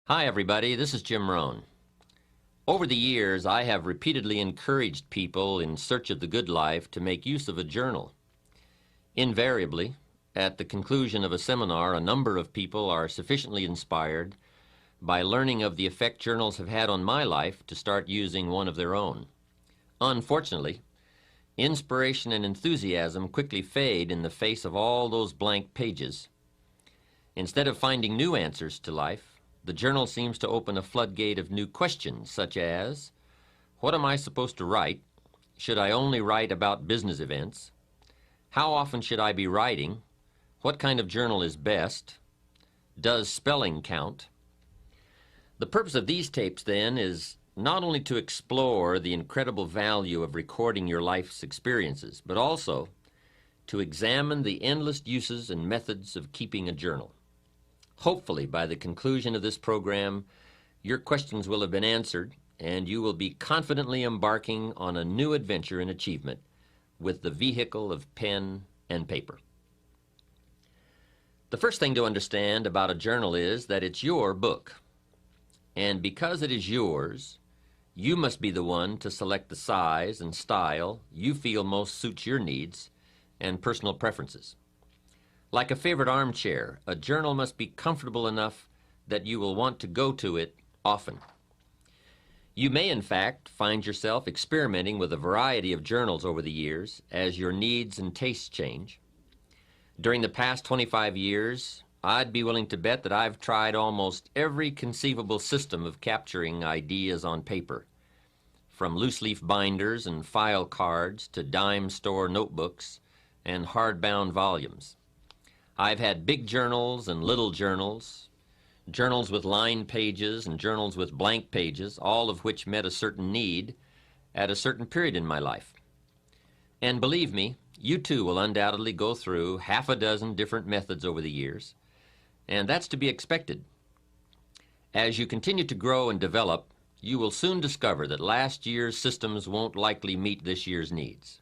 Hi, everybody. This is Jim Rohn. Over the years, I have repeatedly encouraged people in search of the good life to make use of a journal. Invariably, at the conclusion of a seminar, a number of people are sufficiently inspired by learning of the effect journals have had on my life to start using one of their own. Unfortunately, inspiration and enthusiasm quickly fade in the face of all those blank pages. Instead of finding new answers to life, the journal seems to open a floodgate of new questions, such as, what am I supposed to write? Should I only write about business events? How often should I be writing? What kind of journal is best? Does spelling count? The purpose of these tapes, then, is not only to explore the incredible value of recording your life's experiences, but also to examine the endless uses and methods of keeping a journal. Hopefully, by the conclusion of this program, your questions will have been answered, and you will be confidently embarking on a new adventure in achievement with the vehicle of pen and paper. The first thing to understand about a journal is that it's your book. And because it is yours, you must be the one to select the size and style you feel most suits your needs and personal preferences. Like a favorite armchair, a journal must be comfortable enough that you will want to go to it often. You may, in fact, find yourself experimenting with a variety of journals over the years as your needs and tastes change. During the past 25 years, I'd be willing to bet that I've tried almost every conceivable system of capturing ideas on paper, from loose-leaf binders and file cards to dime store notebooks and hardbound volumes. I've had big journals and little journals, journals with lined pages and journals with blank pages, all of which met a certain need at a certain period in my life. And believe me, you too will undoubtedly go through half a dozen different methods over the years, and that's to be expected. As you continue to grow and develop, you will soon discover that last year's systems won't likely meet this year's needs.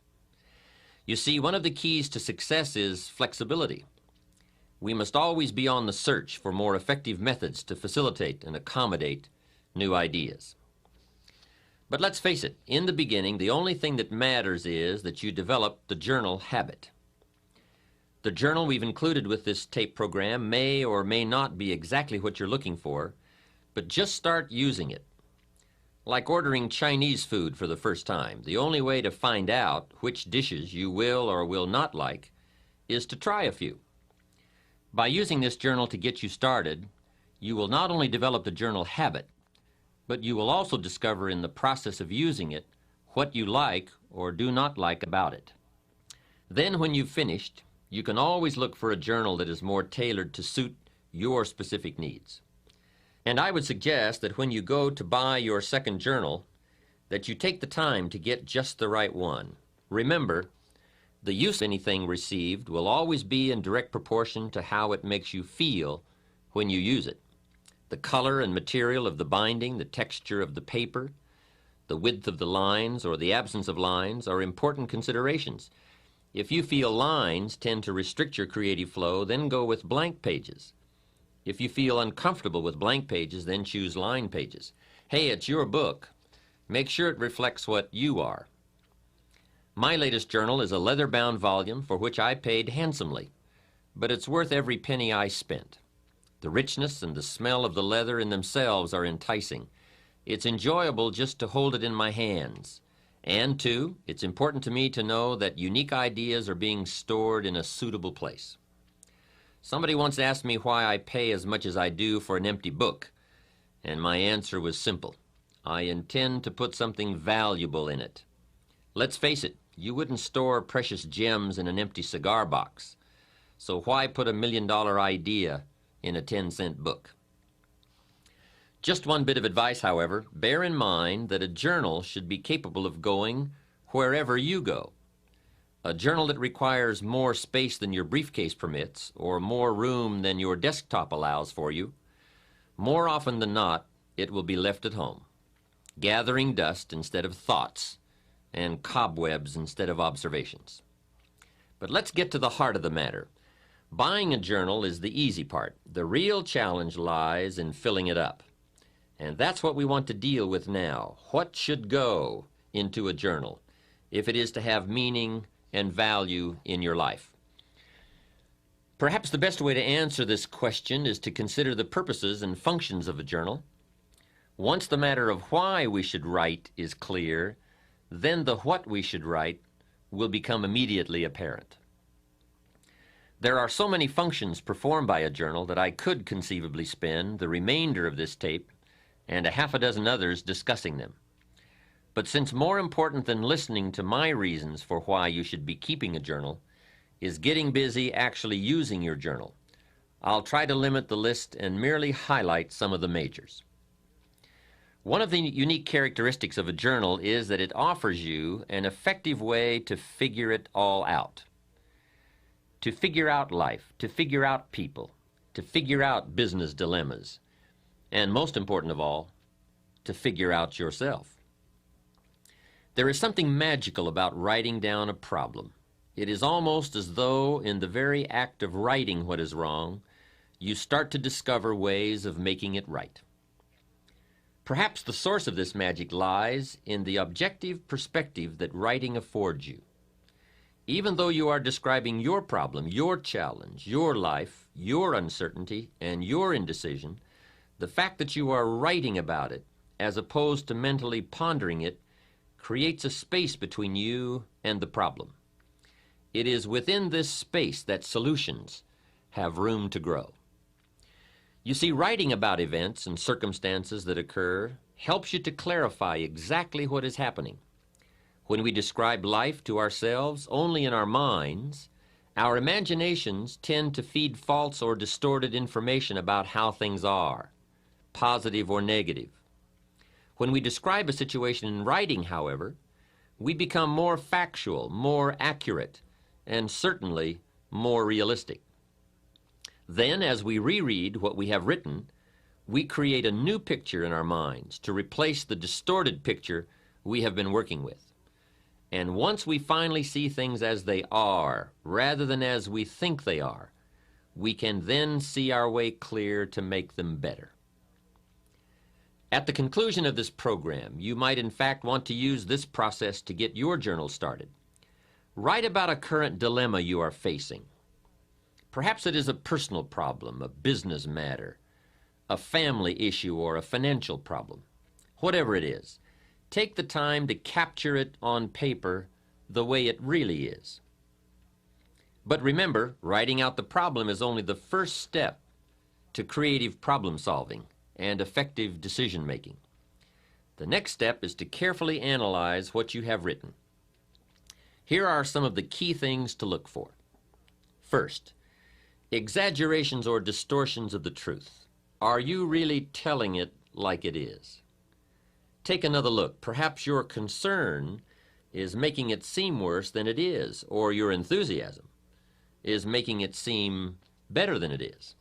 You see, one of the keys to success is flexibility. We must always be on the search for more effective methods to facilitate and accommodate new ideas. But let's face it, in the beginning, the only thing that matters is that you develop the journal habit. The journal we've included with this tape program may or may not be exactly what you're looking for, but just start using it. Like ordering Chinese food for the first time, the only way to find out which dishes you will or will not like is to try a few. By using this journal to get you started, you will not only develop the journal habit, but you will also discover in the process of using it what you like or do not like about it. Then when you've finished, you can always look for a journal that is more tailored to suit your specific needs. And I would suggest that when you go to buy your second journal, that you take the time to get just the right one. Remember, the use of anything received will always be in direct proportion to how it makes you feel when you use it. The color and material of the binding, the texture of the paper, the width of the lines or the absence of lines are important considerations. If you feel lines tend to restrict your creative flow, then go with blank pages. If you feel uncomfortable with blank pages, then choose line pages. Hey, it's your book. Make sure it reflects what you are. My latest journal is a leather-bound volume for which I paid handsomely, but it's worth every penny I spent. The richness and the smell of the leather in themselves are enticing. It's enjoyable just to hold it in my hands. And, too, it's important to me to know that unique ideas are being stored in a suitable place. Somebody once asked me why I pay as much as I do for an empty book, and my answer was simple. I intend to put something valuable in it. Let's face it, you wouldn't store precious gems in an empty cigar box, so why put $1 million idea in a 10-cent book? Just one bit of advice, however, bear in mind that a journal should be capable of going wherever you go. A journal that requires more space than your briefcase permits, or more room than your desktop allows for you, more often than not, it will be left at home, gathering dust instead of thoughts, and cobwebs instead of observations. But let's get to the heart of the matter. Buying a journal is the easy part. The real challenge lies in filling it up. And that's what we want to deal with now. What should go into a journal if it is to have meaning and value in your life? Perhaps the best way to answer this question is to consider the purposes and functions of a journal. Once the matter of why we should write is clear, then the what we should write will become immediately apparent. There are so many functions performed by a journal that I could conceivably spend the remainder of this tape and a half a dozen others discussing them. But since more important than listening to my reasons for why you should be keeping a journal is getting busy actually using your journal, I'll try to limit the list and merely highlight some of the majors. One of the unique characteristics of a journal is that it offers you an effective way to figure it all out. To figure out life, to figure out people, to figure out business dilemmas, and most important of all, to figure out yourself. There is something magical about writing down a problem. It is almost as though in the very act of writing what is wrong, you start to discover ways of making it right. Perhaps the source of this magic lies in the objective perspective that writing affords you. Even though you are describing your problem, your challenge, your life, your uncertainty, and your indecision, the fact that you are writing about it, as opposed to mentally pondering it, creates a space between you and the problem. It is within this space that solutions have room to grow. You see, writing about events and circumstances that occur helps you to clarify exactly what is happening. When we describe life to ourselves only in our minds, our imaginations tend to feed false or distorted information about how things are, positive or negative. When we describe a situation in writing, however, we become more factual, more accurate, and certainly more realistic. Then, as we reread what we have written, we create a new picture in our minds to replace the distorted picture we have been working with. And once we finally see things as they are, rather than as we think they are, we can then see our way clear to make them better. At the conclusion of this program, you might in fact want to use this process to get your journal started. Write about a current dilemma you are facing. Perhaps it is a personal problem, a business matter, a family issue, or a financial problem. Whatever it is, take the time to capture it on paper the way it really is. But remember, writing out the problem is only the first step to creative problem solving and effective decision making. The next step is to carefully analyze what you have written. Here are some of the key things to look for. First, exaggerations or distortions of the truth. Are you really telling it like it is? Take another look. Perhaps your concern is making it seem worse than it is, or your enthusiasm is making it seem better than it is.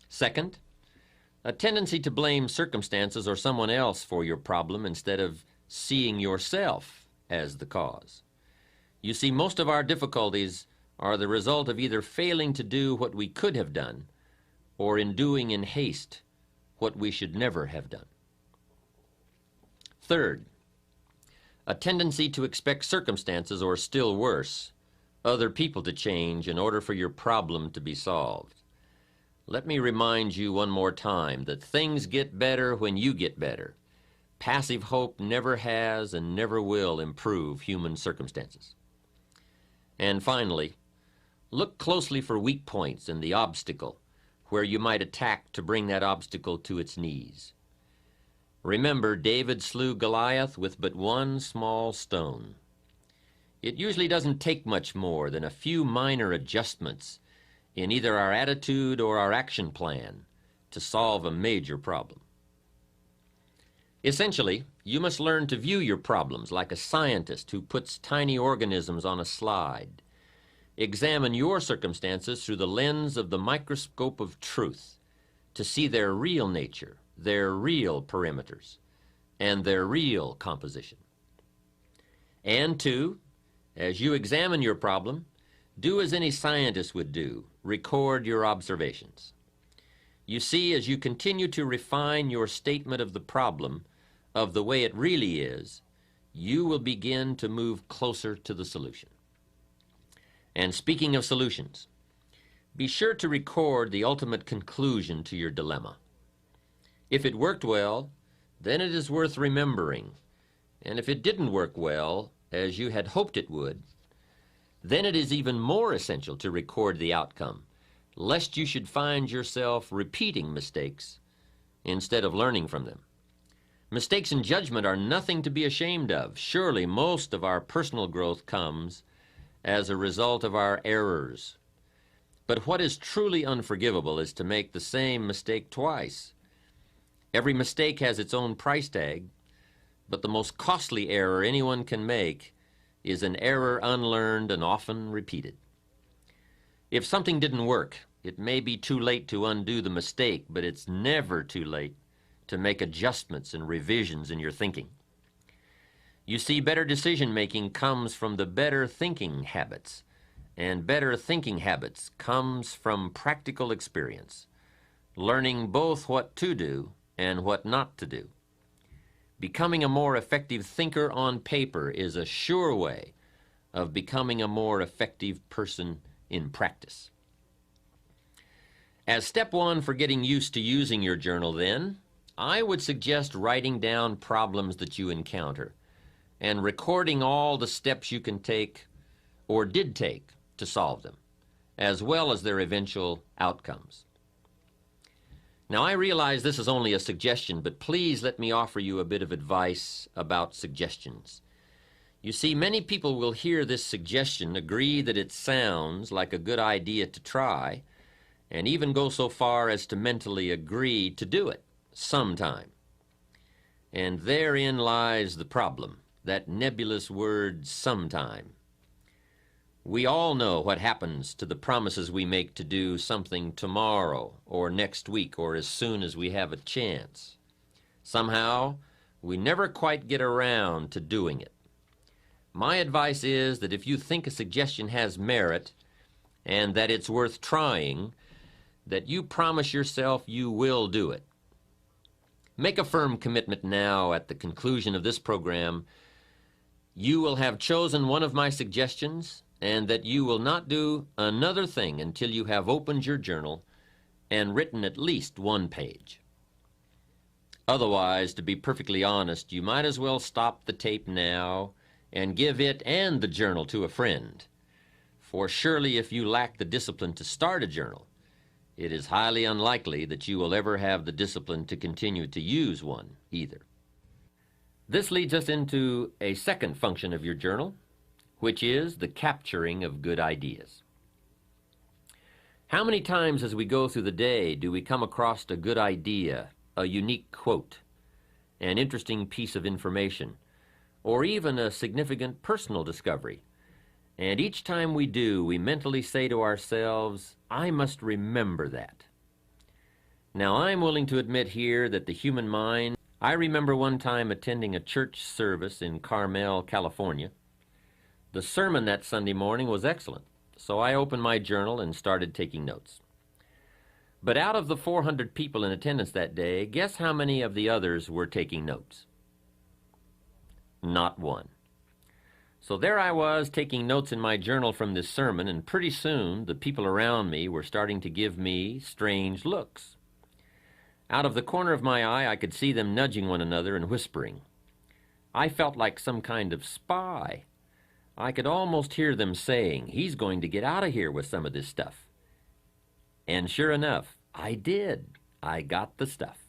Second, a tendency to blame circumstances or someone else for your problem instead of seeing yourself as the cause. You see, most of our difficulties are the result of either failing to do what we could have done or in doing in haste what we should never have done. Third, a tendency to expect circumstances, or still worse, other people to change in order for your problem to be solved. Let me remind you one more time that things get better when you get better. Passive hope never has and never will improve human circumstances. And finally, look closely for weak points in the obstacle where you might attack to bring that obstacle to its knees. Remember, David slew Goliath with but one small stone. It usually doesn't take much more than a few minor adjustments in either our attitude or our action plan to solve a major problem. Essentially, you must learn to view your problems like a scientist who puts tiny organisms on a slide. Examine your circumstances through the lens of the microscope of truth to see their real nature, their real perimeters, and their real composition. And two, as you examine your problem, do as any scientist would do, record your observations. You see, as you continue to refine your statement of the problem, of the way it really is, you will begin to move closer to the solution. And speaking of solutions, be sure to record the ultimate conclusion to your dilemma. If it worked well, then it is worth remembering. And if it didn't work well, as you had hoped it would, then it is even more essential to record the outcome, lest you should find yourself repeating mistakes instead of learning from them. Mistakes in judgment are nothing to be ashamed of. Surely most of our personal growth comes as a result of our errors. But what is truly unforgivable is to make the same mistake twice. Every mistake has its own price tag, but the most costly error anyone can make is an error unlearned and often repeated. If something didn't work, it may be too late to undo the mistake, but it's never too late to make adjustments and revisions in your thinking. You see, better decision-making comes from the better thinking habits, and better thinking habits comes from practical experience, learning both what to do and what not to do. Becoming a more effective thinker on paper is a sure way of becoming a more effective person in practice. As step one for getting used to using your journal, then, I would suggest writing down problems that you encounter and recording all the steps you can take or did take to solve them, as well as their eventual outcomes. Now, I realize this is only a suggestion, but please let me offer you a bit of advice about suggestions. You see, many people will hear this suggestion, agree that it sounds like a good idea to try, and even go so far as to mentally agree to do it sometime. And therein lies the problem, that nebulous word sometime. We all know what happens to the promises we make to do something tomorrow or next week or as soon as we have a chance. Somehow, we never quite get around to doing it. My advice is that if you think a suggestion has merit and that it's worth trying, that you promise yourself you will do it. Make a firm commitment now at the conclusion of this program. You will have chosen one of my suggestions and that you will not do another thing until you have opened your journal and written at least one page. Otherwise, to be perfectly honest, you might as well stop the tape now and give it and the journal to a friend. For surely if you lack the discipline to start a journal, it is highly unlikely that you will ever have the discipline to continue to use one either. This leads us into a second function of your journal, which is the capturing of good ideas. How many times as we go through the day do we come across a good idea, a unique quote, an interesting piece of information, or even a significant personal discovery? And each time we do, we mentally say to ourselves, I must remember that. Now, I'm willing to admit here that the human mind, I remember one time attending a church service in Carmel, California. The sermon that Sunday morning was excellent, so I opened my journal and started taking notes. But out of the 400 people in attendance that day, guess how many of the others were taking notes? Not one. So there I was taking notes in my journal from this sermon, and pretty soon the people around me were starting to give me strange looks. Out of the corner of my eye, I could see them nudging one another and whispering. I felt like some kind of spy. I could almost hear them saying, he's going to get out of here with some of this stuff. And sure enough, I did. I got the stuff.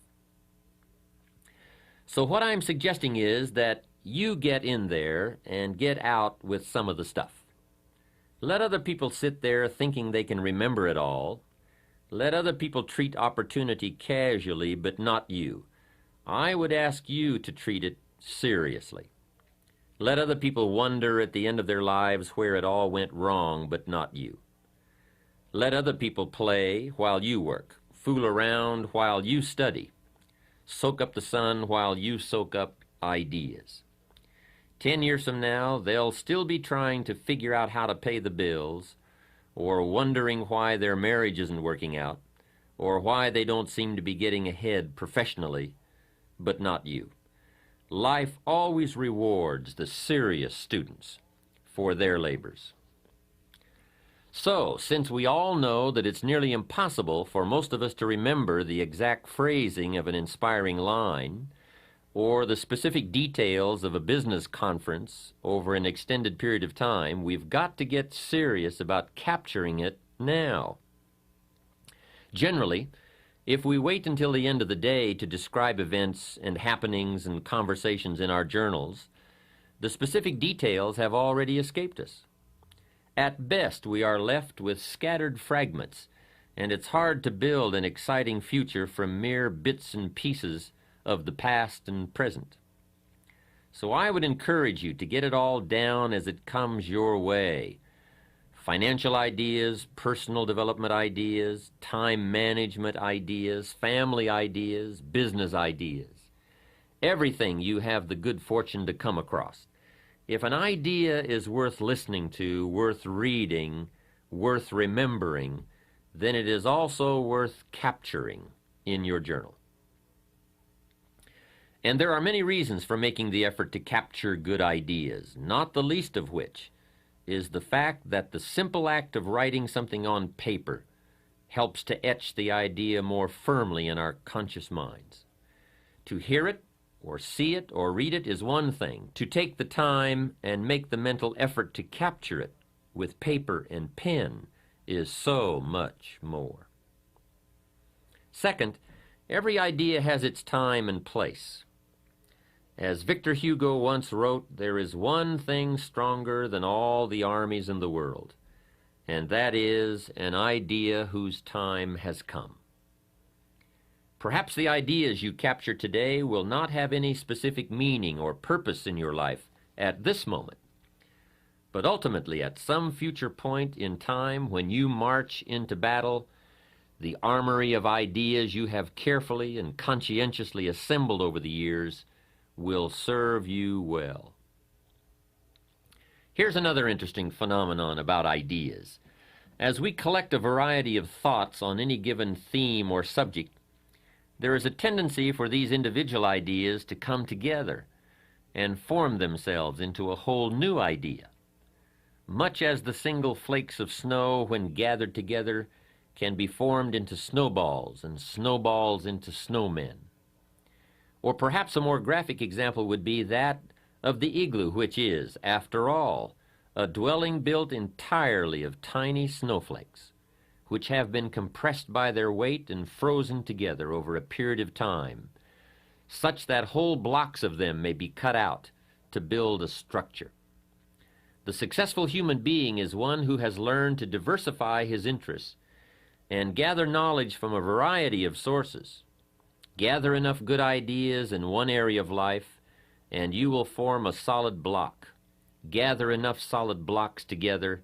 So what I'm suggesting is that you get in there and get out with some of the stuff. Let other people sit there thinking they can remember it all. Let other people treat opportunity casually, but not you. I would ask you to treat it seriously. Let other people wonder at the end of their lives where it all went wrong, but not you. Let other people play while you work, fool around while you study, soak up the sun while you soak up ideas. 10 years from now, they'll still be trying to figure out how to pay the bills, or wondering why their marriage isn't working out, or why they don't seem to be getting ahead professionally, but not you. Life always rewards the serious students for their labors. So, since we all know that it's nearly impossible for most of us to remember the exact phrasing of an inspiring line or the specific details of a business conference over an extended period of time, we've got to get serious about capturing it now. Generally, if we wait until the end of the day to describe events and happenings and conversations in our journals, the specific details have already escaped us. At best, we are left with scattered fragments, and it's hard to build an exciting future from mere bits and pieces of the past and present. So I would encourage you to get it all down as it comes your way. Financial ideas, personal development ideas, time management ideas, family ideas, business ideas. Everything you have the good fortune to come across. If an idea is worth listening to, worth reading, worth remembering, then it is also worth capturing in your journal. And there are many reasons for making the effort to capture good ideas, not the least of which is the fact that the simple act of writing something on paper helps to etch the idea more firmly in our conscious minds. To hear it, or see it, or read it is one thing. To take the time and make the mental effort to capture it with paper and pen is so much more. Second, every idea has its time and place. As Victor Hugo once wrote, there is one thing stronger than all the armies in the world, and that is an idea whose time has come. Perhaps the ideas you capture today will not have any specific meaning or purpose in your life at this moment, but ultimately at some future point in time when you march into battle, the armory of ideas you have carefully and conscientiously assembled over the years will serve you well. Here's another interesting phenomenon about ideas. As we collect a variety of thoughts on any given theme or subject, there is a tendency for these individual ideas to come together and form themselves into a whole new idea, much as the single flakes of snow, when gathered together, can be formed into snowballs and snowballs into snowmen. Or perhaps a more graphic example would be that of the igloo, which is, after all, a dwelling built entirely of tiny snowflakes, which have been compressed by their weight and frozen together over a period of time, such that whole blocks of them may be cut out to build a structure. The successful human being is one who has learned to diversify his interests and gather knowledge from a variety of sources. Gather enough good ideas in one area of life, and you will form a solid block. Gather enough solid blocks together,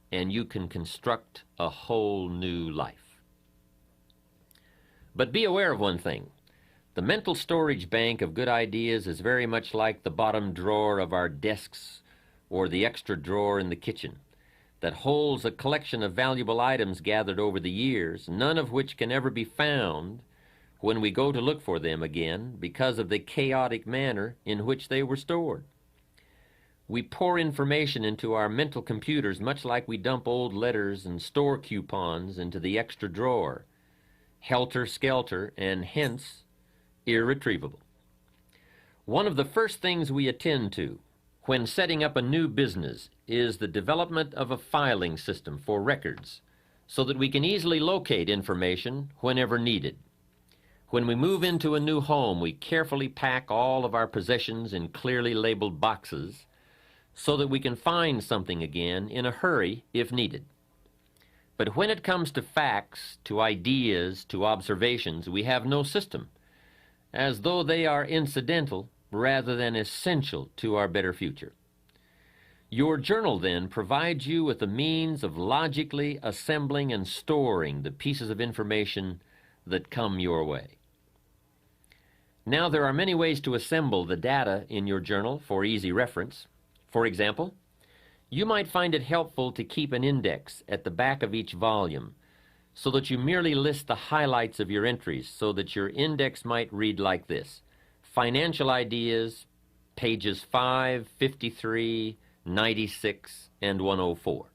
and you can construct a whole new life. But be aware of one thing. The mental storage bank of good ideas is very much like the bottom drawer of our desks or the extra drawer in the kitchen that holds a collection of valuable items gathered over the years, none of which can ever be found when we go to look for them again because of the chaotic manner in which they were stored. We pour information into our mental computers much like we dump old letters and store coupons into the extra drawer, helter-skelter, and hence irretrievable. One of the first things we attend to when setting up a new business is the development of a filing system for records so that we can easily locate information whenever needed. When we move into a new home, we carefully pack all of our possessions in clearly labeled boxes so that we can find something again in a hurry if needed. But when it comes to facts, to ideas, to observations, we have no system, as though they are incidental rather than essential to our better future. Your journal, then, provides you with the means of logically assembling and storing the pieces of information that come your way. Now, there are many ways to assemble the data in your journal for easy reference. For example, you might find it helpful to keep an index at the back of each volume so that you merely list the highlights of your entries so that your index might read like this: Financial Ideas, pages 5, 53, 96, and 104.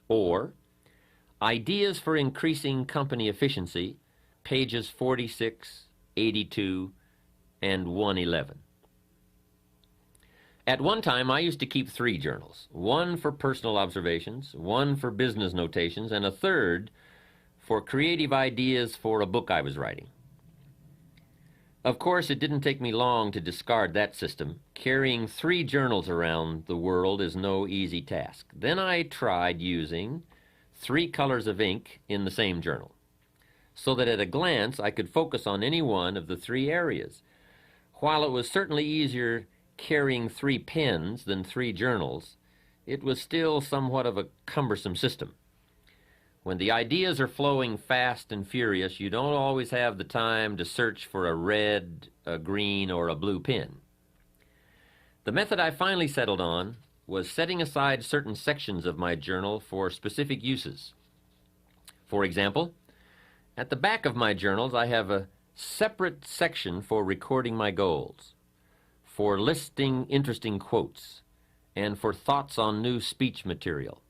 Or Ideas for Increasing Company Efficiency, pages 46, 82, and 111. At one time, I used to keep 3 journals, one for personal observations, one for business notations, and a third for creative ideas for a book I was writing. Of course, it didn't take me long to discard that system. Carrying 3 journals around the world is no easy task. Then I tried using 3 colors of ink in the same journal, so that at a glance I could focus on any one of the 3 areas. While it was certainly easier carrying 3 pens than 3 journals, it was still somewhat of a cumbersome system. When the ideas are flowing fast and furious, you don't always have the time to search for a red, a green, or a blue pen. The method I finally settled on was setting aside certain sections of my journal for specific uses. For example, at the back of my journals I have a separate section for recording my goals, for listing interesting quotes, and for thoughts on new speech material.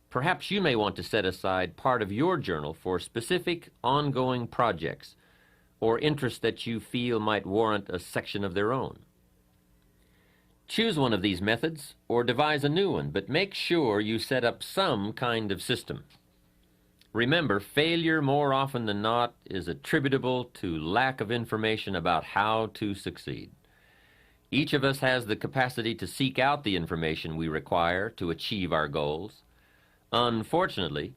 Perhaps you may want to set aside part of your journal for specific ongoing projects or interests that you feel might warrant a section of their own. Choose one of these methods or devise a new one, but make sure you set up some kind of system. Remember, failure more often than not is attributable to lack of information about how to succeed. Each of us has the capacity to seek out the information we require to achieve our goals. Unfortunately,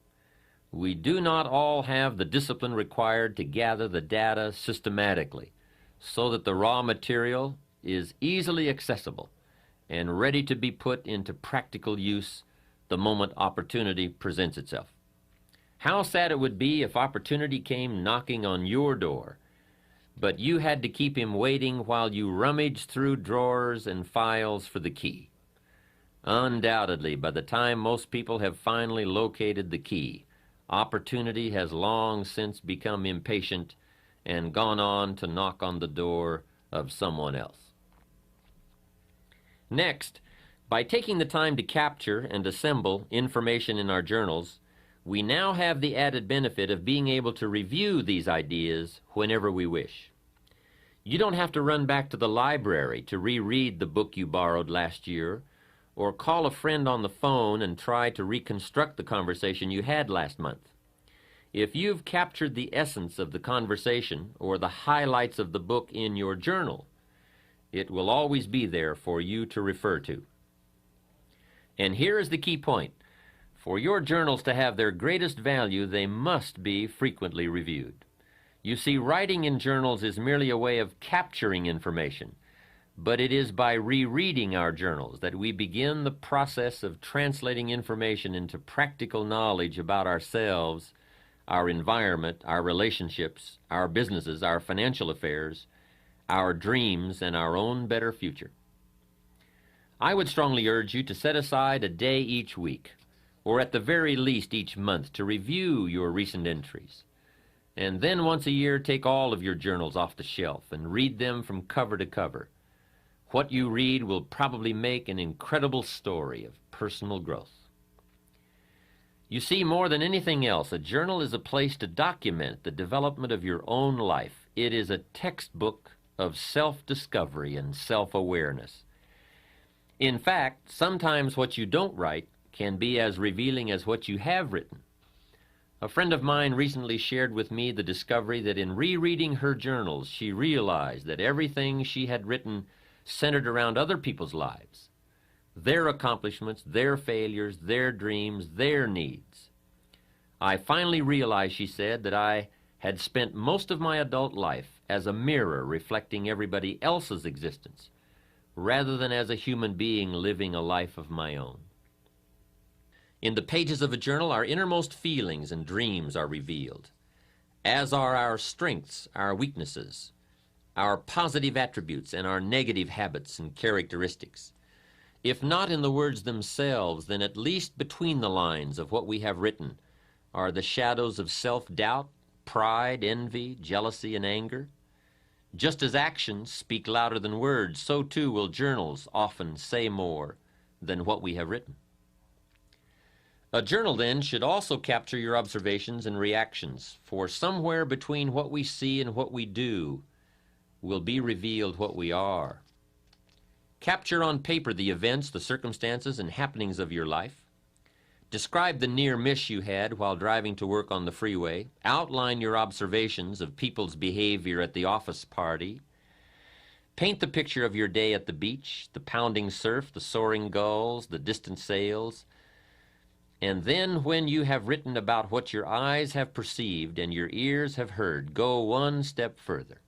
we do not all have the discipline required to gather the data systematically so that the raw material is easily accessible and ready to be put into practical use the moment opportunity presents itself. How sad it would be if opportunity came knocking on your door, but you had to keep him waiting while you rummaged through drawers and files for the key. Undoubtedly, by the time most people have finally located the key, opportunity has long since become impatient and gone on to knock on the door of someone else. Next, by taking the time to capture and assemble information in our journals, we now have the added benefit of being able to review these ideas whenever we wish. You don't have to run back to the library to reread the book you borrowed last year, or call a friend on the phone and try to reconstruct the conversation you had last month. If you've captured the essence of the conversation or the highlights of the book in your journal, it will always be there for you to refer to. And here is the key point. For your journals to have their greatest value, they must be frequently reviewed. You see, writing in journals is merely a way of capturing information, but it is by rereading our journals that we begin the process of translating information into practical knowledge about ourselves, our environment, our relationships, our businesses, our financial affairs, our dreams, and our own better future. I would strongly urge you to set aside a day each week, or at the very least each month, to review your recent entries. And then once a year, take all of your journals off the shelf and read them from cover to cover. What you read will probably make an incredible story of personal growth. You see, more than anything else, a journal is a place to document the development of your own life. It is a textbook of self-discovery and self-awareness. In fact, sometimes what you don't write can be as revealing as what you have written. A friend of mine recently shared with me the discovery that in rereading her journals, she realized that everything she had written centered around other people's lives, their accomplishments, their failures, their dreams, their needs. I finally realized, she said, that I had spent most of my adult life as a mirror reflecting everybody else's existence, rather than as a human being living a life of my own. In the pages of a journal, our innermost feelings and dreams are revealed, as are our strengths, our weaknesses, our positive attributes, and our negative habits and characteristics. If not in the words themselves, then at least between the lines of what we have written, are the shadows of self-doubt, pride, envy, jealousy, and anger. Just as actions speak louder than words, so too will journals often say more than what we have written. A journal, then, should also capture your observations and reactions, for somewhere between what we see and what we do will be revealed what we are. Capture on paper the events, the circumstances, and happenings of your life. Describe the near miss you had while driving to work on the freeway. Outline your observations of people's behavior at the office party. Paint the picture of your day at the beach, the pounding surf, the soaring gulls, the distant sails. And then when you have written about what your eyes have perceived and your ears have heard, go one step further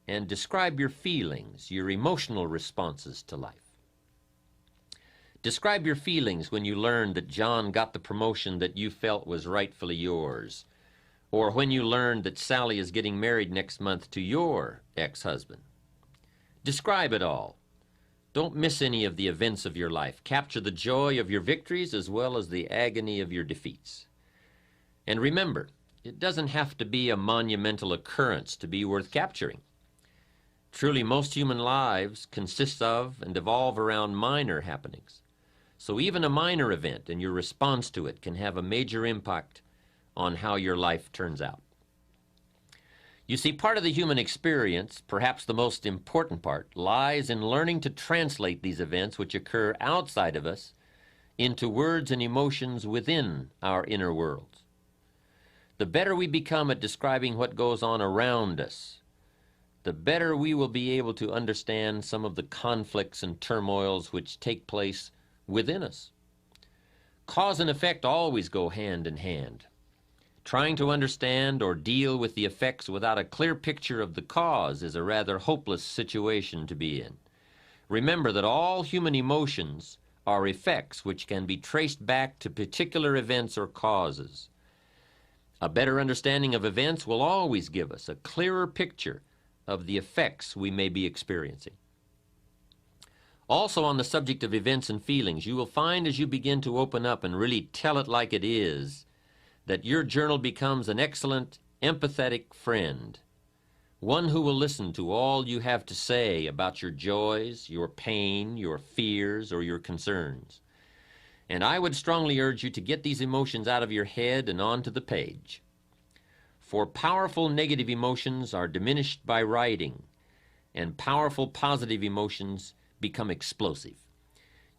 and describe your feelings, your emotional responses to life. Describe your feelings when you learned that John got the promotion that you felt was rightfully yours, or when you learned that Sally is getting married next month to your ex-husband. Describe it all. Don't miss any of the events of your life. Capture the joy of your victories as well as the agony of your defeats. And remember, it doesn't have to be a monumental occurrence to be worth capturing. Truly, most human lives consist of and evolve around minor happenings. So even a minor event and your response to it can have a major impact on how your life turns out. You see, part of the human experience, perhaps the most important part, lies in learning to translate these events which occur outside of us into words and emotions within our inner worlds. The better we become at describing what goes on around us, the better we will be able to understand some of the conflicts and turmoils which take place within us. Cause and effect always go hand in hand. Trying to understand or deal with the effects without a clear picture of the cause is a rather hopeless situation to be in. Remember that all human emotions are effects which can be traced back to particular events or causes. A better understanding of events will always give us a clearer picture of the effects we may be experiencing. Also, on the subject of events and feelings, you will find as you begin to open up and really tell it like it is, that your journal becomes an excellent, empathetic friend, one who will listen to all you have to say about your joys, your pain, your fears, or your concerns. And I would strongly urge you to get these emotions out of your head and onto the page. For powerful negative emotions are diminished by writing, and powerful positive emotions become explosive.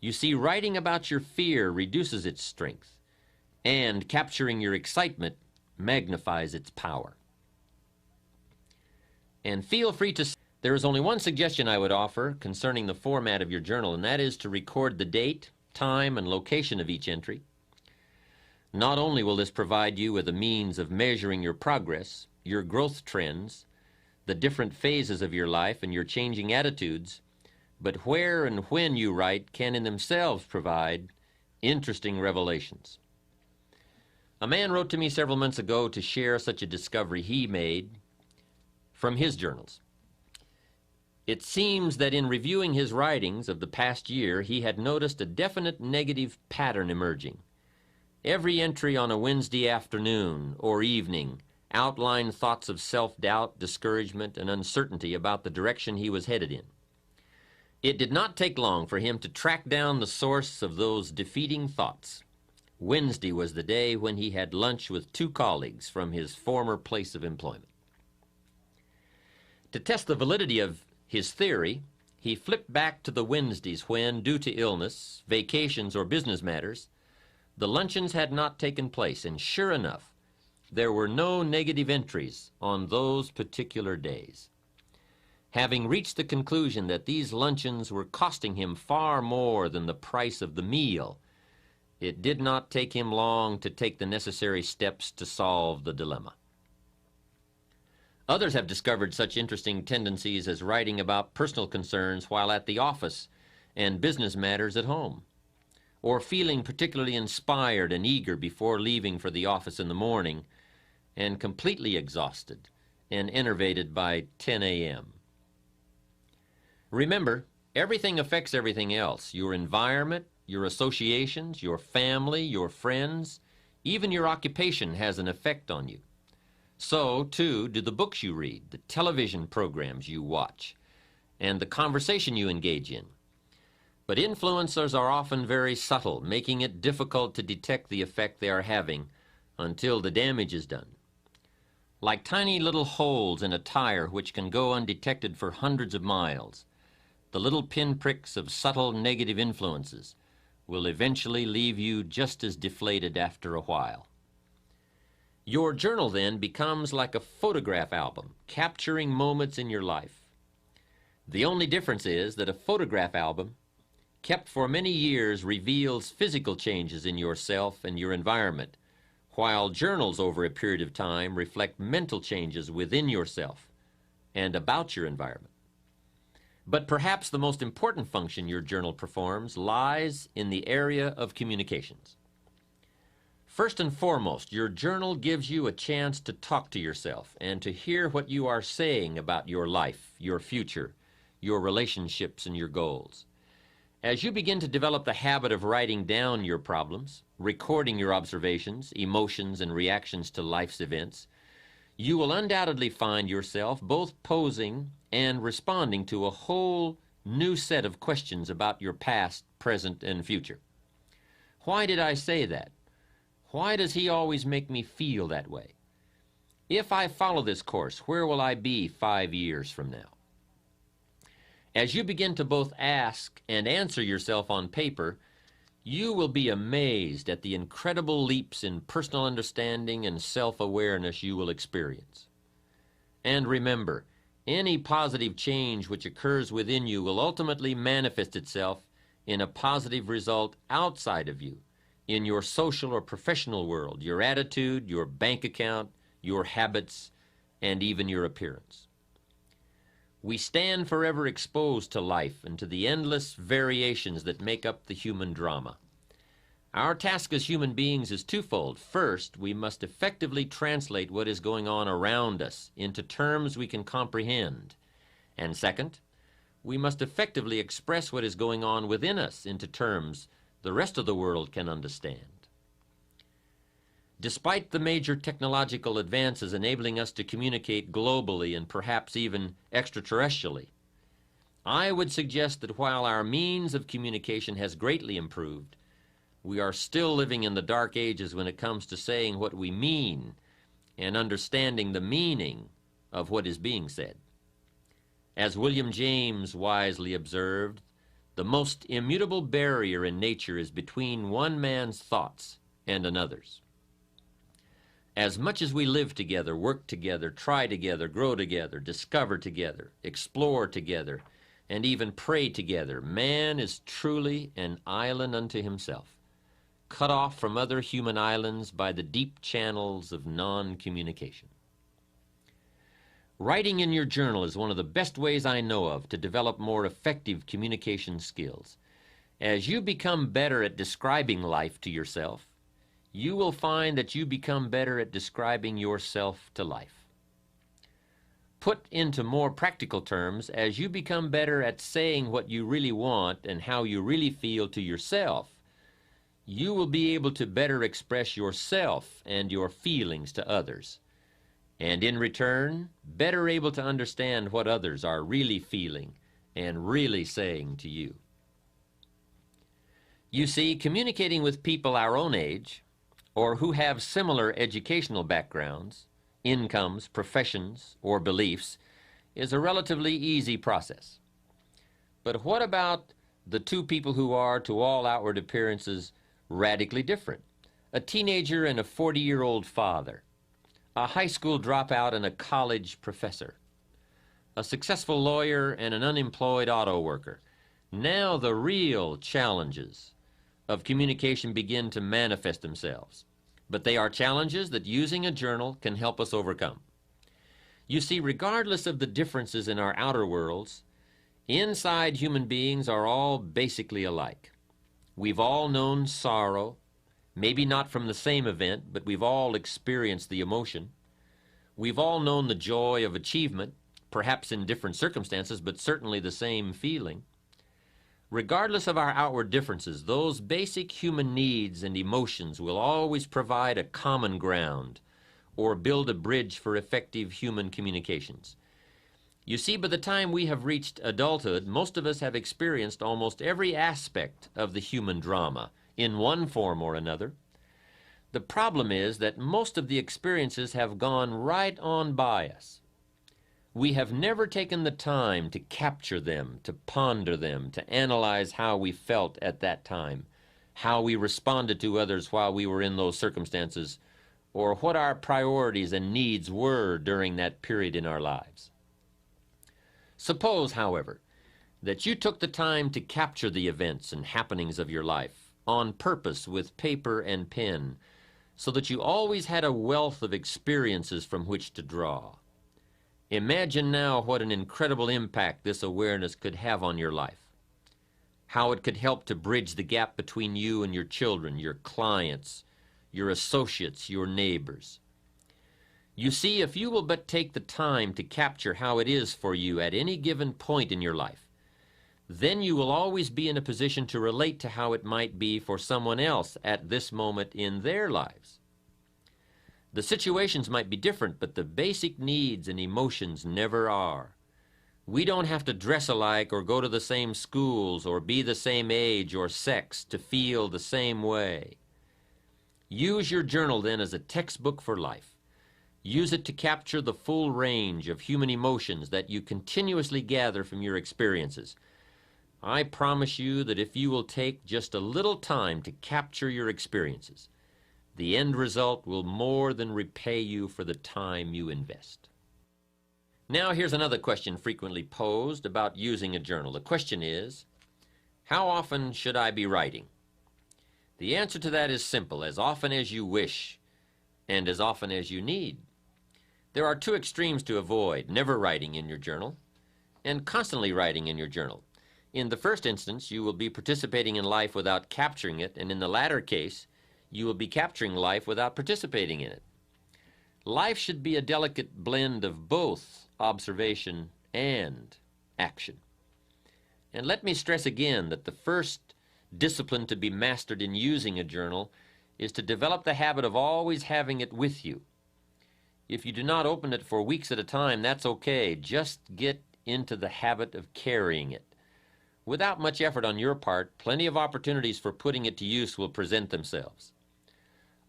You see, writing about your fear reduces its strength, and capturing your excitement magnifies its power. And feel free to... There is only one suggestion I would offer concerning the format of your journal, and that is to record the date, time, and location of each entry. Not only will this provide you with a means of measuring your progress, your growth trends, the different phases of your life, and your changing attitudes, but where and when you write can in themselves provide interesting revelations. A man wrote to me several months ago to share such a discovery he made from his journals. It seems that in reviewing his writings of the past year, he had noticed a definite negative pattern emerging. Every entry on a Wednesday afternoon or evening outlined thoughts of self-doubt, discouragement, and uncertainty about the direction he was headed in. It did not take long for him to track down the source of those defeating thoughts. Wednesday was the day when he had lunch with two colleagues from his former place of employment. To test the validity of his theory, he flipped back to the Wednesdays when, due to illness, vacations, or business matters, the luncheons had not taken place, and sure enough, there were no negative entries on those particular days. Having reached the conclusion that these luncheons were costing him far more than the price of the meal, it did not take him long to take the necessary steps to solve the dilemma. Others have discovered such interesting tendencies as writing about personal concerns while at the office and business matters at home, or feeling particularly inspired and eager before leaving for the office in the morning, and completely exhausted and enervated by 10 a.m. Remember, everything affects everything else. Your environment, your associations, your family, your friends, Even your occupation has an effect on you. So, too, do the books you read, the television programs you watch, and the conversation you engage in. But influencers are often very subtle, making it difficult to detect the effect they are having until the damage is done. Like tiny little holes in a tire which can go undetected for hundreds of miles, the little pinpricks of subtle negative influences will eventually leave you just as deflated after a while. Your journal then becomes like a photograph album, capturing moments in your life. The only difference is that a photograph album, kept for many years, reveals physical changes in yourself and your environment, while journals over a period of time reflect mental changes within yourself and about your environment. But perhaps the most important function your journal performs lies in the area of communications. First and foremost, your journal gives you a chance to talk to yourself and to hear what you are saying about your life, your future, your relationships, and your goals. As you begin to develop the habit of writing down your problems, recording your observations, emotions, and reactions to life's events, you will undoubtedly find yourself both posing and responding to a whole new set of questions about your past, present, and future. Why did I say that? Why does he always make me feel that way? If I follow this course, where will I be 5 years from now? As you begin to both ask and answer yourself on paper, you will be amazed at the incredible leaps in personal understanding and self-awareness you will experience. And remember, any positive change which occurs within you will ultimately manifest itself in a positive result outside of you, in your social or professional world, your attitude, your bank account, your habits, and even your appearance. We stand forever exposed to life and to the endless variations that make up the human drama. Our task as human beings is twofold. First, we must effectively translate what is going on around us into terms we can comprehend. And second, we must effectively express what is going on within us into terms the rest of the world can understand. Despite the major technological advances enabling us to communicate globally and perhaps even extraterrestrially, I would suggest that while our means of communication has greatly improved, we are still living in the dark ages when it comes to saying what we mean and understanding the meaning of what is being said. As William James wisely observed, the most immutable barrier in nature is between one man's thoughts and another's. As much as we live together, work together, try together, grow together, discover together, explore together, and even pray together, man is truly an island unto himself, cut off from other human islands by the deep channels of non-communication. Writing in your journal is one of the best ways I know of to develop more effective communication skills. As you become better at describing life to yourself, you will find that you become better at describing yourself to life. Put into more practical terms, as you become better at saying what you really want and how you really feel to yourself, you will be able to better express yourself and your feelings to others, and in return, better able to understand what others are really feeling and really saying to you. You see, communicating with people our own age, or who have similar educational backgrounds, incomes, professions, or beliefs, is a relatively easy process. But what about the two people who are, to all outward appearances, radically different? A teenager and a 40-year-old father, a high school dropout and a college professor, a successful lawyer and an unemployed auto worker. Now the real challenges of communication begin to manifest themselves. But they are challenges that using a journal can help us overcome. You see, regardless of the differences in our outer worlds, inside human beings are all basically alike. We've all known sorrow, maybe not from the same event, but we've all experienced the emotion. We've all known the joy of achievement, perhaps in different circumstances, but certainly the same feeling. Regardless of our outward differences, those basic human needs and emotions will always provide a common ground or build a bridge for effective human communications. You see, by the time we have reached adulthood, most of us have experienced almost every aspect of the human drama in one form or another. The problem is that most of the experiences have gone right on by us. We have never taken the time to capture them, to ponder them, to analyze how we felt at that time, how we responded to others while we were in those circumstances, or what our priorities and needs were during that period in our lives. Suppose, however, that you took the time to capture the events and happenings of your life on purpose with paper and pen, so that you always had a wealth of experiences from which to draw. Imagine now what an incredible impact this awareness could have on your life, how it could help to bridge the gap between you and your children, your clients, your associates, your neighbors. You see, if you will but take the time to capture how it is for you at any given point in your life, then you will always be in a position to relate to how it might be for someone else at this moment in their lives. The situations might be different, but the basic needs and emotions never are. We don't have to dress alike or go to the same schools or be the same age or sex to feel the same way. Use your journal then as a textbook for life. Use it to capture the full range of human emotions that you continuously gather from your experiences. I promise you that if you will take just a little time to capture your experiences, the end result will more than repay you for the time you invest. Now here's another question frequently posed about using a journal. The question is, how often should I be writing? The answer to that is simple: as often as you wish and as often as you need. There are two extremes to avoid: never writing in your journal and constantly writing in your journal. In the first instance, you will be participating in life without capturing it, and in the latter case, you will be capturing life without participating in it. Life should be a delicate blend of both observation and action. And let me stress again that the first discipline to be mastered in using a journal is to develop the habit of always having it with you. If you do not open it for weeks at a time, that's okay. Just get into the habit of carrying it. Without much effort on your part, plenty of opportunities for putting it to use will present themselves.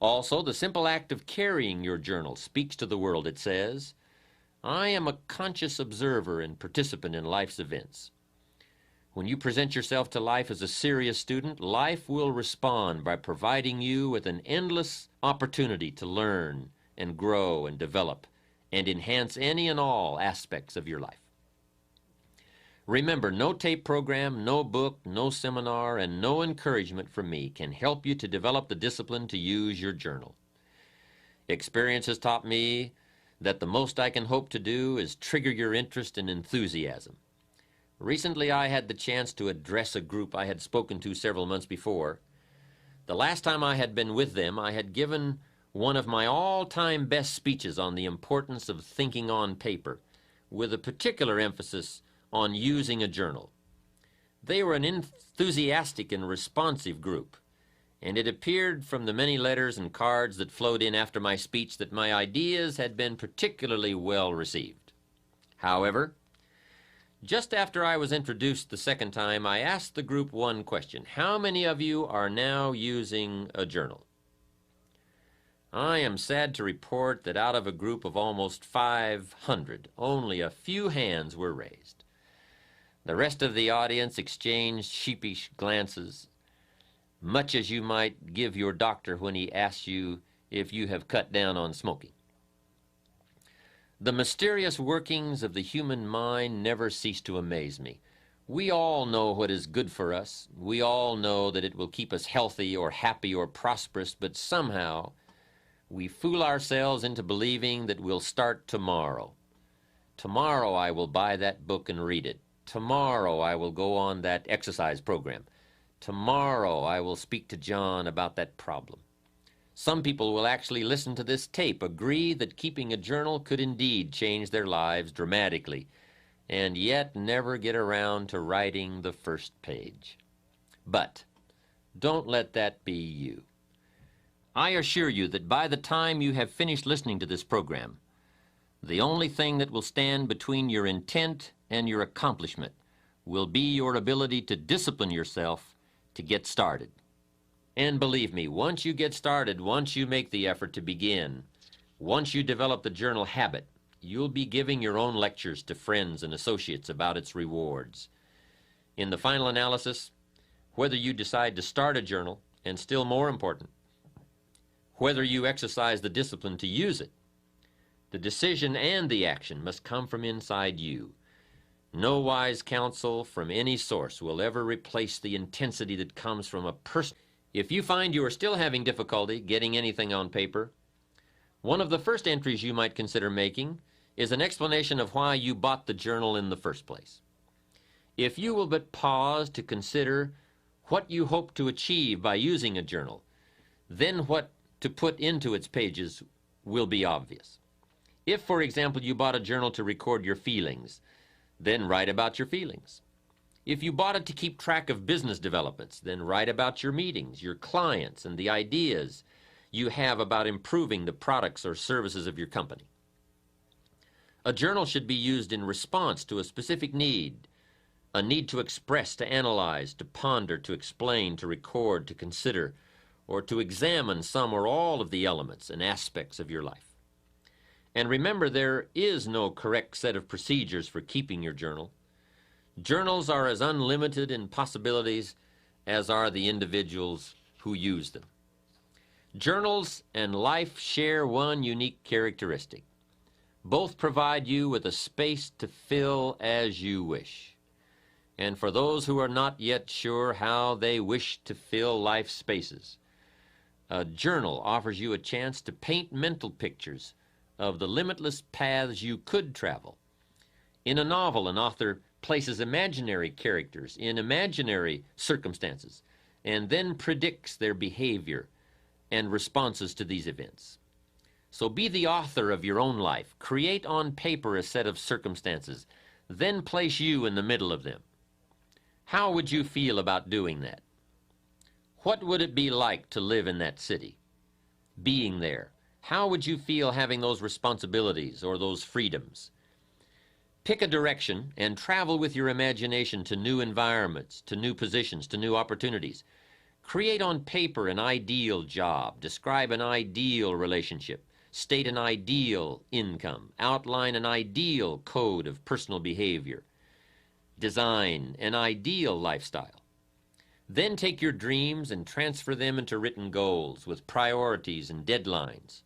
Also, the simple act of carrying your journal speaks to the world. It says, I am a conscious observer and participant in life's events. When you present yourself to life as a serious student, life will respond by providing you with an endless opportunity to learn and grow and develop and enhance any and all aspects of your life. Remember, no tape program, no book, no seminar, and no encouragement from me can help you to develop the discipline to use your journal. Experience has taught me that the most I can hope to do is trigger your interest and enthusiasm. Recently, I had the chance to address a group I had spoken to several months before. The last time I had been with them, I had given one of my all-time best speeches on the importance of thinking on paper, with a particular emphasis on using a journal. They were an enthusiastic and responsive group, and it appeared from the many letters and cards that flowed in after my speech that my ideas had been particularly well received. However, just after I was introduced the second time, I asked the group one question: how many of you are now using a journal? I am sad to report that out of a group of almost 500, only a few hands were raised. The rest of the audience exchanged sheepish glances, much as you might give your doctor when he asks you if you have cut down on smoking. The mysterious workings of the human mind never cease to amaze me. We all know what is good for us. We all know that it will keep us healthy or happy or prosperous, but somehow we fool ourselves into believing that we'll start tomorrow. Tomorrow I will buy that book and read it. Tomorrow I will go on that exercise program. Tomorrow I will speak to John about that problem. Some people will actually listen to this tape, agree that keeping a journal could indeed change their lives dramatically, and yet never get around to writing the first page. But don't let that be you. I assure you that by the time you have finished listening to this program, the only thing that will stand between your intent and your accomplishment will be your ability to discipline yourself to get started. And believe me, once you get started, once you make the effort to begin, once you develop the journal habit, you'll be giving your own lectures to friends and associates about its rewards. In the final analysis, whether you decide to start a journal, and still more important, whether you exercise the discipline to use it, the decision and the action must come from inside you. No wise counsel from any source will ever replace the intensity that comes from a person. If you find you are still having difficulty getting anything on paper, one of the first entries you might consider making is an explanation of why you bought the journal in the first place. If you will but pause to consider what you hope to achieve by using a journal, then what to put into its pages will be obvious. If, for example, you bought a journal to record your feelings, then write about your feelings. If you bought it to keep track of business developments, then write about your meetings, your clients, and the ideas you have about improving the products or services of your company. A journal should be used in response to a specific need, a need to express, to analyze, to ponder, to explain, to record, to consider, or to examine some or all of the elements and aspects of your life. And remember, there is no correct set of procedures for keeping your journal. Journals are as unlimited in possibilities as are the individuals who use them. Journals and life share one unique characteristic. Both provide you with a space to fill as you wish. And for those who are not yet sure how they wish to fill life spaces, a journal offers you a chance to paint mental pictures of the limitless paths you could travel. In a novel, an author places imaginary characters in imaginary circumstances and then predicts their behavior and responses to these events. So be the author of your own life. Create on paper a set of circumstances, then place you in the middle of them. How would you feel about doing that? What would it be like to live in that city? Being there, how would you feel having those responsibilities or those freedoms? Pick a direction and travel with your imagination to new environments, to new positions, to new opportunities. Create on paper an ideal job, describe an ideal relationship, state an ideal income, outline an ideal code of personal behavior, design an ideal lifestyle. Then take your dreams and transfer them into written goals with priorities and deadlines.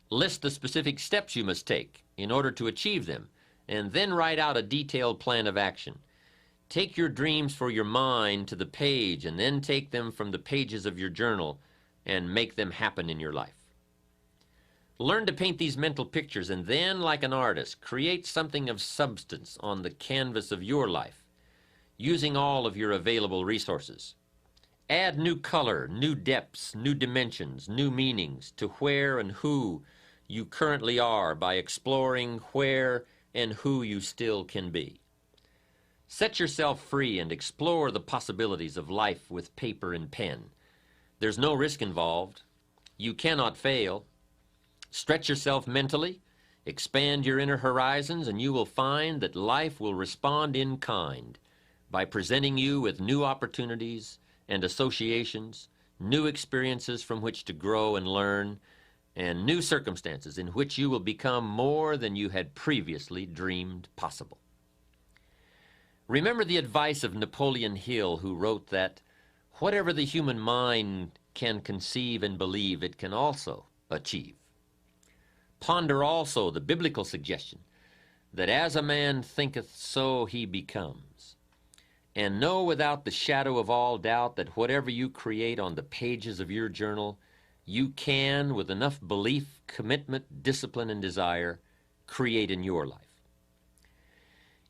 List the specific steps you must take in order to achieve them, and then write out a detailed plan of action. Take your dreams for your mind to the page, and then take them from the pages of your journal and make them happen in your life. Learn to paint these mental pictures, and then, like an artist, create something of substance on the canvas of your life, using all of your available resources. Add new color, new depths, new dimensions, new meanings to where and who you currently are by exploring where and who you still can be. Set yourself free and explore the possibilities of life with paper and pen. There's no risk involved. You cannot fail. Stretch yourself mentally, expand your inner horizons, and you will find that life will respond in kind by presenting you with new opportunities and associations, new experiences from which to grow and learn, and new circumstances in which you will become more than you had previously dreamed possible. Remember the advice of Napoleon Hill, who wrote that whatever the human mind can conceive and believe, it can also achieve. Ponder also the biblical suggestion that as a man thinketh, so he becomes. And know without the shadow of all doubt that whatever you create on the pages of your journal, you can, with enough belief, commitment, discipline, and desire, create in your life.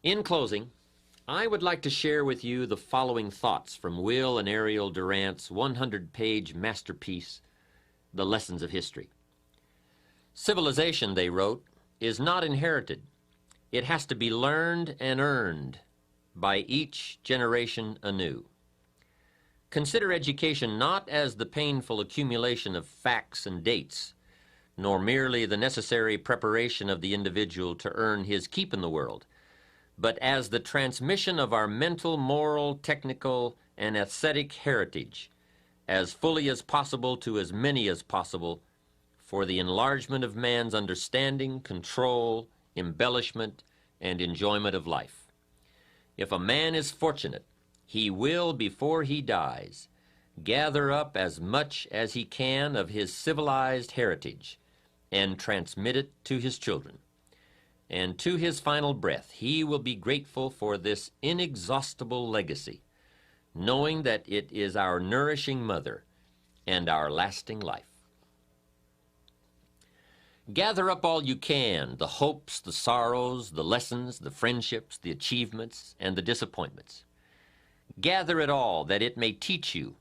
In closing, I would like to share with you the following thoughts from Will and Ariel Durant's 100-page masterpiece, The Lessons of History. Civilization, they wrote, is not inherited. It has to be learned and earned by each generation anew. Consider education not as the painful accumulation of facts and dates, nor merely the necessary preparation of the individual to earn his keep in the world, but as the transmission of our mental, moral, technical, and aesthetic heritage, as fully as possible to as many as possible, for the enlargement of man's understanding, control, embellishment, and enjoyment of life. If a man is fortunate, he will, before he dies, gather up as much as he can of his civilized heritage and transmit it to his children. And to his final breath, he will be grateful for this inexhaustible legacy, knowing that it is our nourishing mother and our lasting life. Gather up all you can, the hopes, the sorrows, the lessons, the friendships, the achievements, and the disappointments. Gather it all that it may teach you,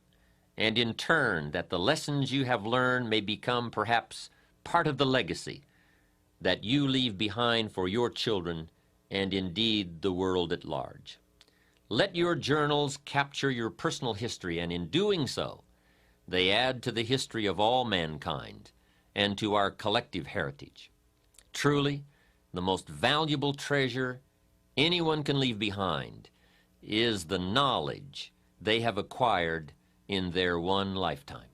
and in turn that the lessons you have learned may become perhaps part of the legacy that you leave behind for your children and indeed the world at large. Let your journals capture your personal history, and in doing so, they add to the history of all mankind and to our collective heritage. Truly, the most valuable treasure anyone can leave behind is the knowledge they have acquired in their one lifetime.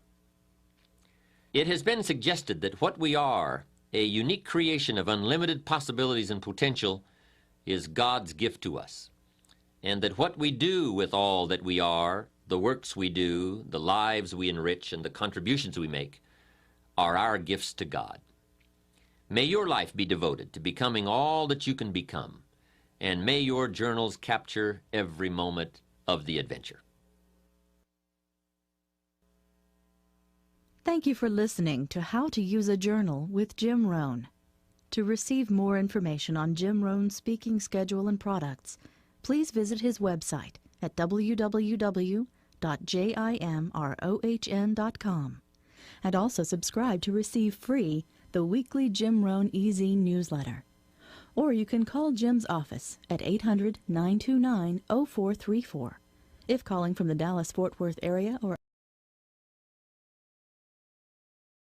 It has been suggested that what we are, a unique creation of unlimited possibilities and potential, is God's gift to us, and that what we do with all that we are, the works we do, the lives we enrich, and the contributions we make, are our gifts to God. May your life be devoted to becoming all that you can become, and may your journals capture every moment of the adventure. Thank you for listening to How to Use a Journal with Jim Rohn. To receive more information on Jim Rohn's speaking schedule and products, please visit his website at www.jimrohn.com, and also subscribe to receive free the weekly Jim Rohn EZ newsletter. Or you can call Jim's office at 800-929-0434 if calling from the Dallas-Fort Worth area or